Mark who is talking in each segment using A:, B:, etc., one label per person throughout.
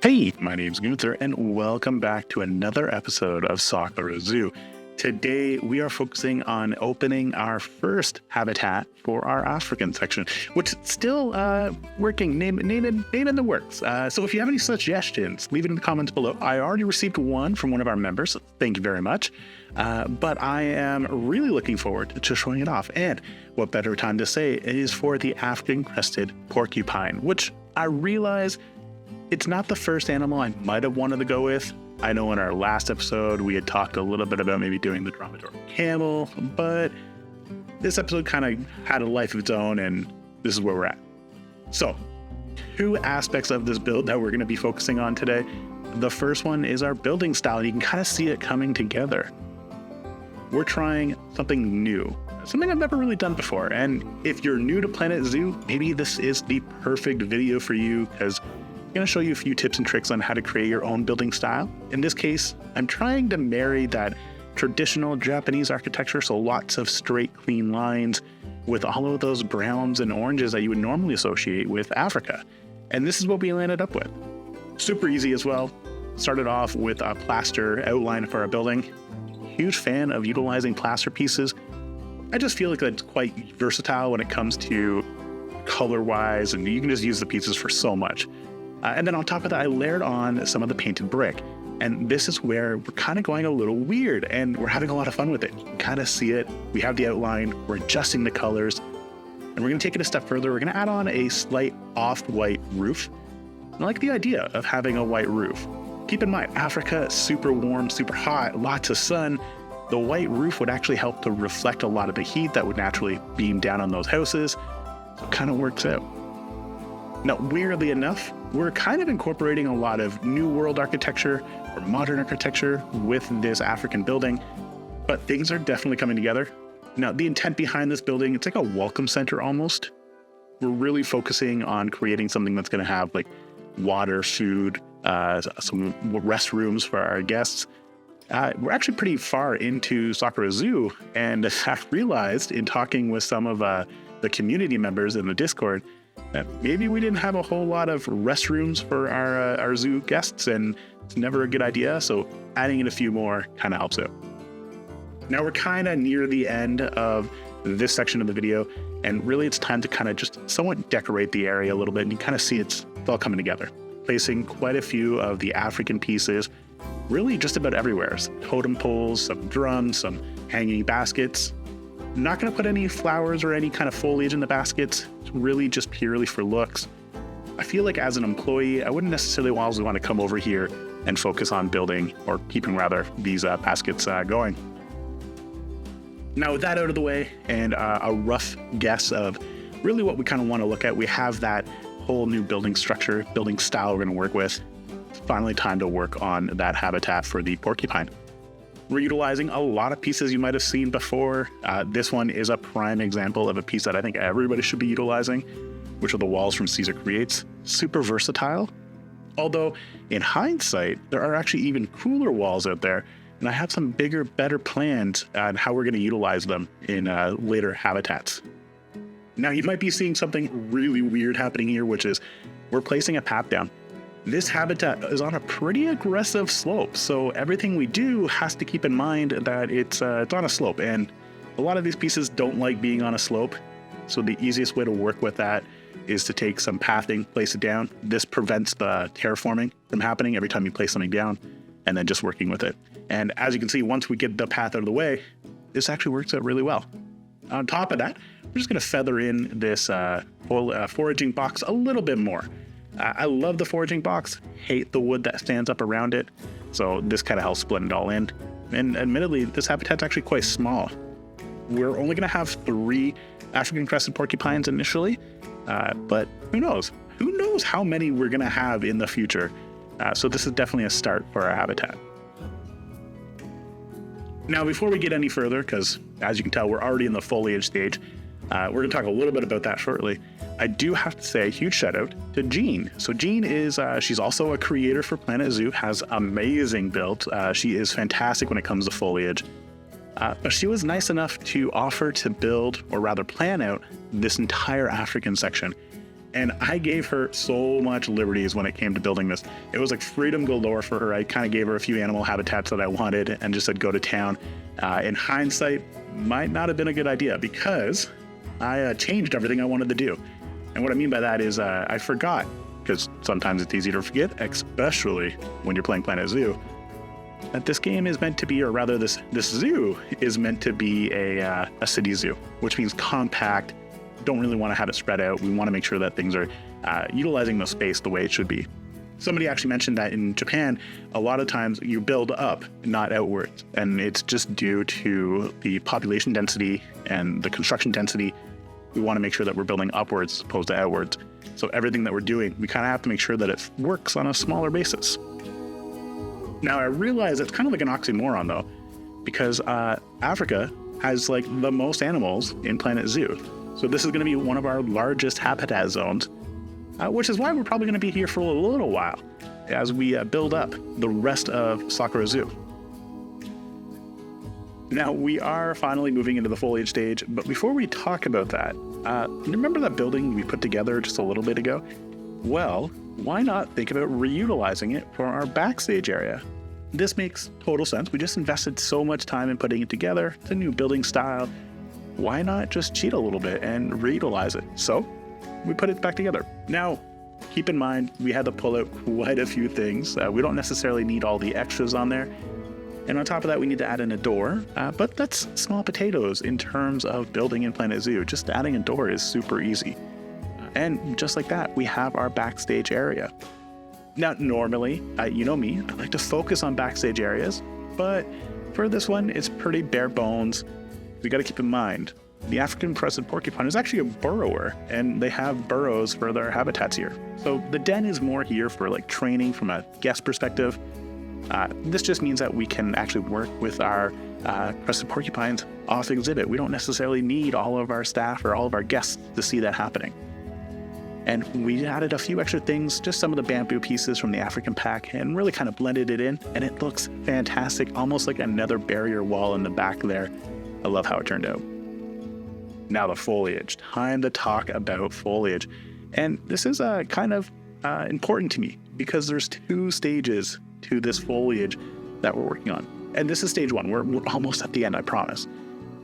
A: Hey, my name's Gunther, and welcome back to another episode of Sakura Zoo. Today, we are focusing on opening our first habitat for our African section, which is still working, name in the works. So if you have any suggestions, leave it in the comments below. I already received one from one of our members. Thank you very much. But I am really looking forward to showing it off. And what better time to say is for the African Crested Porcupine, which I realize it's not the first animal I might have wanted to go with. I know in our last episode, we had talked a little bit about maybe doing the dromedary camel, but this episode kind of had a life of its own, and this is where we're at. So, two aspects of this build that we're going to be focusing on today. The first one is our building style, and you can kind of see it coming together. We're trying something new, something I've never really done before, and if you're new to Planet Zoo, maybe this is the perfect video for you, because I'm going to show you a few tips and tricks on how to create your own building style. In this case, I'm trying to marry that traditional Japanese architecture, so lots of straight, clean lines, with all of those browns and oranges that you would normally associate with Africa. And this is what we landed up with. Super easy as well. Started off with a plaster outline for our building. Huge fan of utilizing plaster pieces. I just feel like it's quite versatile when it comes to color-wise, and you can just use the pieces for so much. And then on top of that, I layered on some of the painted brick. And this is where we're kind of going a little weird, and we're having a lot of fun with it. You can kind of see it. We have the outline. We're adjusting the colors. And we're going to take it a step further. We're going to add on a slight off-white roof. I like the idea of having a white roof. Keep in mind, Africa, super warm, super hot, lots of sun. The white roof would actually help to reflect a lot of the heat that would naturally beam down on those houses. So it kind of works out. Now, weirdly enough, we're kind of incorporating a lot of New World architecture or modern architecture with this African building, but things are definitely coming together. Now, the intent behind this building, it's like a welcome center almost. We're really focusing on creating something that's going to have like water, food, some restrooms for our guests. We're actually pretty far into Sakura Zoo, and I realized in talking with some of the community members in the Discord that maybe we didn't have a whole lot of restrooms for our zoo guests, and it's never a good idea. So adding in a few more kind of helps out. Now we're kind of near the end of this section of the video, and really it's time to kind of just somewhat decorate the area a little bit, and you kind of see it's all coming together. Placing quite a few of the African pieces, really just about everywhere. Some totem poles, some drums, some hanging baskets. I'm not going to put any flowers or any kind of foliage in the baskets. It's really just purely for looks. I feel like as an employee, I wouldn't necessarily always want to come over here and focus on building, or keeping rather, these baskets going. Now with that out of the way, and a rough guess of really what we kind of want to look at, we have that whole new building structure, building style we're going to work with. It's finally time to work on that habitat for the porcupine. We're utilizing a lot of pieces you might have seen before. This one is a prime example of a piece that I think everybody should be utilizing, which are the walls from Caesar Creates. Super versatile. Although in hindsight, there are actually even cooler walls out there, and I have some bigger, better plans on how we're going to utilize them in later habitats. Now you might be seeing something really weird happening here, which is we're placing a path down. This habitat is on a pretty aggressive slope, so everything we do has to keep in mind that it's on a slope, and a lot of these pieces don't like being on a slope. So the easiest way to work with that is to take some pathing, place it down. This prevents the terraforming from happening every time you place something down, and then just working with it. And as you can see, once we get the path out of the way, this actually works out really well. On top of that, we're just going to feather in this whole foraging box a little bit more. I love the foraging box, hate the wood that stands up around it, so this kind of helps blend it all in. And admittedly, this habitat's actually quite small. We're only going to have 3 African Crested Porcupines initially, but who knows? Who knows how many we're going to have in the future? So this is definitely a start for our habitat. Now, before we get any further, because as you can tell, we're already in the foliage stage, we're going to talk a little bit about that shortly. I do have to say a huge shout out to Jean. So Jean is, she's also a creator for Planet Zoo, has amazing builds. She is fantastic when it comes to foliage. But she was nice enough to offer to build, or rather plan out, this entire African section. And I gave her so much liberties when it came to building this. It was like freedom galore for her. I kind of gave her a few animal habitats that I wanted and just said, go to town. In hindsight, might not have been a good idea because I changed everything I wanted to do. And what I mean by that is I forgot, because sometimes it's easy to forget, especially when you're playing Planet Zoo, that this game is meant to be, or rather this zoo is meant to be a city zoo, which means compact. Don't really want to have it spread out. We want to make sure that things are utilizing the space the way it should be. Somebody actually mentioned that in Japan, a lot of times you build up, not outwards. And it's just due to the population density and the construction density. We want to make sure that we're building upwards as opposed to outwards. So everything that we're doing, we kind of have to make sure that it works on a smaller basis. Now, I realize it's kind of like an oxymoron, though, because Africa has like the most animals in Planet Zoo. So this is going to be one of our largest habitat zones, which is why we're probably going to be here for a little while as we build up the rest of Sakura Zoo. Now, we are finally moving into the foliage stage, but before we talk about that, remember that building we put together just a little bit ago? Well, why not think about reutilizing it for our backstage area? This makes total sense. We just invested so much time in putting it together. It's a new building style. Why not just cheat a little bit and reutilize it? So we put it back together. Now, keep in mind, we had to pull out quite a few things. We don't necessarily need all the extras on there. And on top of that, we need to add in a door, but that's small potatoes in terms of building in Planet Zoo. Just adding a door is super easy. And just like that, we have our backstage area. Now, normally, you know me, I like to focus on backstage areas, but for this one, it's pretty bare bones. We got to keep in mind, the African Crested Porcupine is actually a burrower, and they have burrows for their habitats here. So the den is more here for like training from a guest perspective. This just means that we can actually work with our crested porcupines off exhibit. We don't necessarily need all of our staff or all of our guests to see that happening. And we added a few extra things, just some of the bamboo pieces from the African pack, and really kind of blended it in, and it looks fantastic, almost like another barrier wall in the back there. I love how it turned out. Now the foliage. Time to talk about foliage. And this is kind of important to me because there's 2 stages to this foliage that we're working on. And this is stage 1. We're almost at the end, I promise.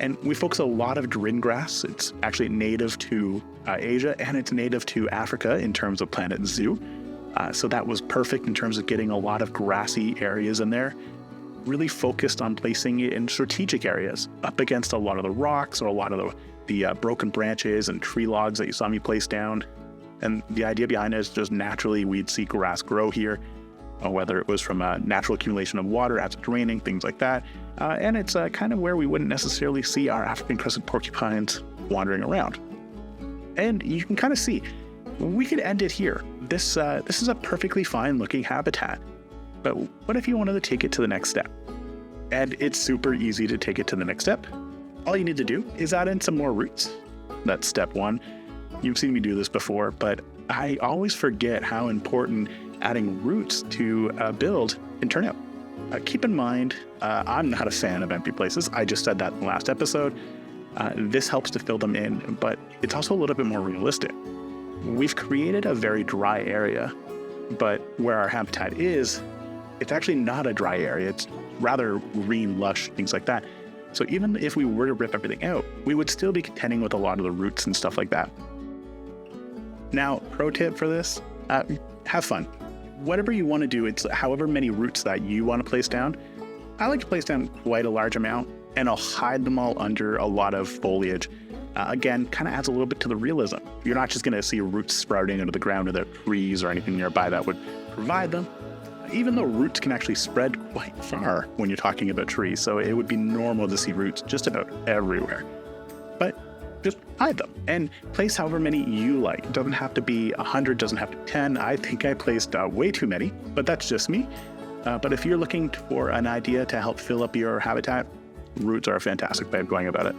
A: And we focus a lot of drin grass. It's actually native to Asia, and it's native to Africa in terms of Planet Zoo. So that was perfect in terms of getting a lot of grassy areas in there. Really focused on placing it in strategic areas up against a lot of the rocks or a lot of the broken branches and tree logs that you saw me place down. And the idea behind it is just naturally we'd see grass grow here, whether it was from a natural accumulation of water as it's raining, things like that. And it's kind of where we wouldn't necessarily see our African Crested Porcupines wandering around. And you can kind of see, we could end it here. This is a perfectly fine looking habitat. But what if you wanted to take it to the next step? And it's super easy to take it to the next step. All you need to do is add in some more roots. That's step 1. You've seen me do this before, but I always forget how important adding roots to build can turn out. Keep in mind, I'm not a fan of empty places. I just said that in the last episode. This helps to fill them in, but it's also a little bit more realistic. We've created a very dry area, but where our habitat is, it's actually not a dry area. It's rather green, lush, things like that. So even if we were to rip everything out, we would still be contending with a lot of the roots and stuff like that. Now, pro tip for this, have fun. Whatever you want to do, it's however many roots that you want to place down. I like to place down quite a large amount, and I'll hide them all under a lot of foliage. Again, kind of adds a little bit to the realism. You're not just going to see roots sprouting into the ground without trees or anything nearby that would provide them. Even though roots can actually spread quite far when you're talking about trees, so it would be normal to see roots just about everywhere. But just hide them and place however many you like. It doesn't have to be 100, doesn't have to be 10. I think I placed way too many, but that's just me. But if you're looking for an idea to help fill up your habitat, roots are a fantastic way of going about it.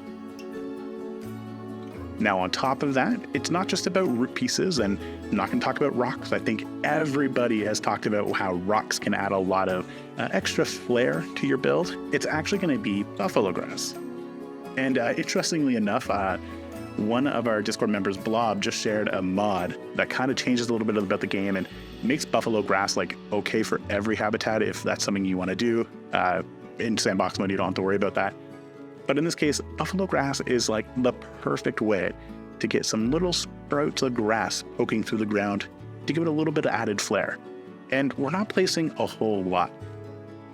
A: Now, on top of that, it's not just about root pieces, and I'm not going to talk about rocks. I think everybody has talked about how rocks can add a lot of extra flair to your build. It's actually going to be buffalo grass. And interestingly enough, one of our Discord members, Blob, just shared a mod that kind of changes a little bit about the game and makes buffalo grass like okay for every habitat if that's something you want to do. In sandbox mode, you don't have to worry about that. But in this case, buffalo grass is like the perfect way to get some little sprouts of grass poking through the ground to give it a little bit of added flair. And we're not placing a whole lot.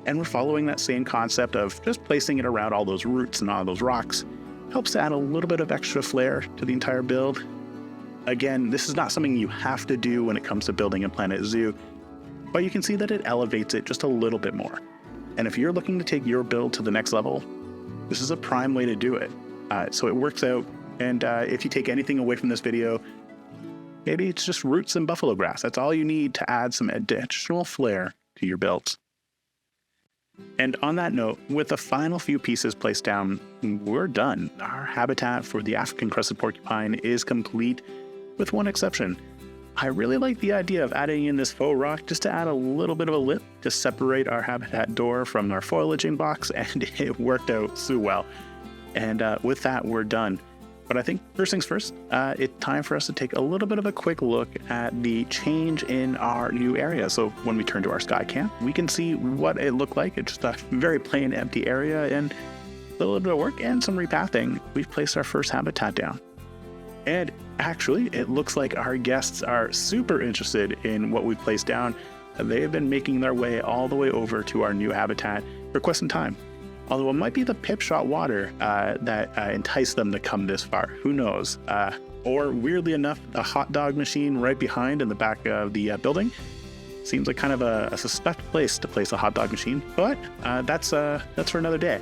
A: And we're following that same concept of just placing it around all those roots and all those rocks. Helps to add a little bit of extra flair to the entire build. Again, this is not something you have to do when it comes to building a Planet Zoo, but you can see that it elevates it just a little bit more. And if you're looking to take your build to the next level, this is a prime way to do it. So it works out. And if you take anything away from this video, maybe it's just roots and buffalo grass. That's all you need to add some additional flair to your builds. And on that note, with the final few pieces placed down, we're done. Our habitat for the African Crested Porcupine is complete, with one exception. I really like the idea of adding in this faux rock just to add a little bit of a lip to separate our habitat door from our foliaging box, and it worked out so well. And with that, we're done. But I think first things first, it's time for us to take a little bit of a quick look at the change in our new area. So when we turn to our sky camp, we can see what it looked like. It's just a very plain, empty area, and a little bit of work and some repathing, we've placed our first habitat down. And actually, it looks like our guests are super interested in what we've placed down. They have been making their way all the way over to our new habitat for quite some time. Although it might be the pip shot water that enticed them to come this far. Who knows? Or weirdly enough, the hot dog machine right behind in the back of the building seems like kind of a suspect place to place a hot dog machine. But that's for another day.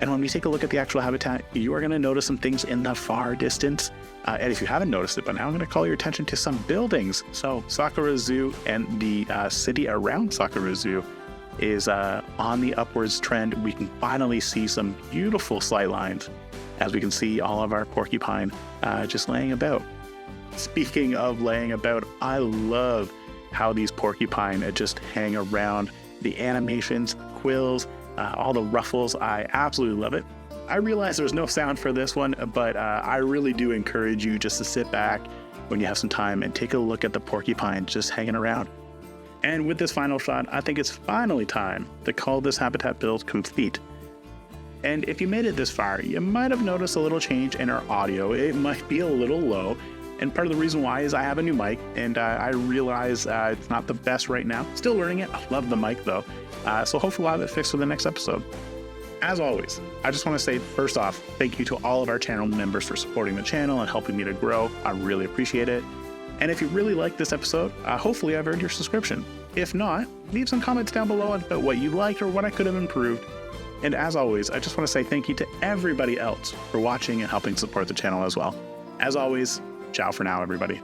A: And when we take a look at the actual habitat, you are going to notice some things in the far distance. And if you haven't noticed it, but now I'm going to call your attention to some buildings. So Sakura Zoo and the city around Sakura Zoo is on the upwards trend. We can finally see some beautiful sight lines as we can see all of our porcupine just laying about. Speaking of laying about, I love how these porcupine just hang around. The animations, quills, all the ruffles, I absolutely love it. I realize there's no sound for this one, but I really do encourage you just to sit back when you have some time and take a look at the porcupine just hanging around. And with this final shot, I think it's finally time to call this habitat build complete. And if you made it this far, you might have noticed a little change in our audio. It might be a little low. And part of the reason why is I have a new mic, and I realize it's not the best right now. Still learning it. I love the mic though. So hopefully we'll have it fixed for the next episode. As always, I just want to say, first off, thank you to all of our channel members for supporting the channel and helping me to grow. I really appreciate it. And if you really like this episode, hopefully I've earned your subscription. If not, leave some comments down below about what you liked or what I could have improved. And as always, I just want to say thank you to everybody else for watching and helping support the channel as well. As always, ciao for now, everybody.